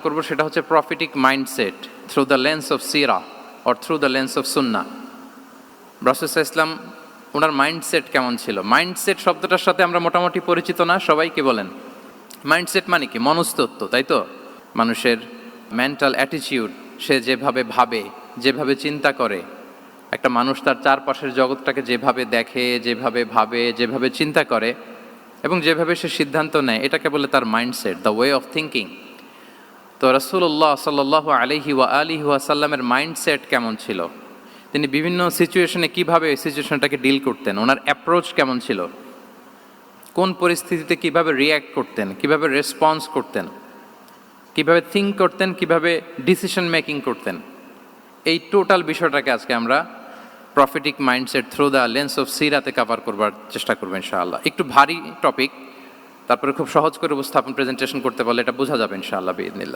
করব সেটা হচ্ছে prophetic mindset through the lens of সিরা or through the lens of সুন্না। রাসূল সাল্লাল্লাহু আলাইহি ওয়াসাল্লাম ওনার মাইন্ডসেট কেমন ছিল? মাইন্ডসেট শব্দটার সাথে আমরা মোটামুটি পরিচিত না, সবাইকে বলেন মাইন্ডসেট মানে কি? মনস্তত্ত্ব, তাই তো? মানুষের মেন্টাল অ্যাটিটিউড, সে যেভাবে ভাবে, যেভাবে চিন্তা করে, একটা মানুষ তার চারপাশের জগৎটাকে যেভাবে দেখে, যেভাবে ভাবে, যেভাবে চিন্তা করে এবং যেভাবে সে সিদ্ধান্ত নেয়, এটাকে বলে তার mindset, the way of thinking. তো রাসূলুল্লাহ সাল্লাল্লাহু আলাইহি ওয়া সাল্লামের মাইন্ডসেট কেমন ছিল? তিনি বিভিন্ন সিচুয়েশনে কিভাবে এই সিচুয়েশনটাকে ডিল করতেন, ওনার অ্যাপ্রোচ কেমন ছিল, কোন পরিস্থিতিতে কিভাবে রিয়্যাক্ট করতেন, কিভাবে রেসপন্স করতেন, কিভাবে থিঙ্ক করতেন, কিভাবে ডিসিশন মেকিং করতেন, এই টোটাল বিষয়টাকে আজকে আমরা prophetic mindset through the lens of সিরাতে কভার করবার চেষ্টা করবো ইনশাআল্লাহ। একটু ভারী টপিক, তারপরে খুব সহজ করে উপস্থাপন প্রেজেন্টেশন করতে পারলে এটা বোঝা যাবে ইনশাআল্লাহ বিইذنিল্লাহ।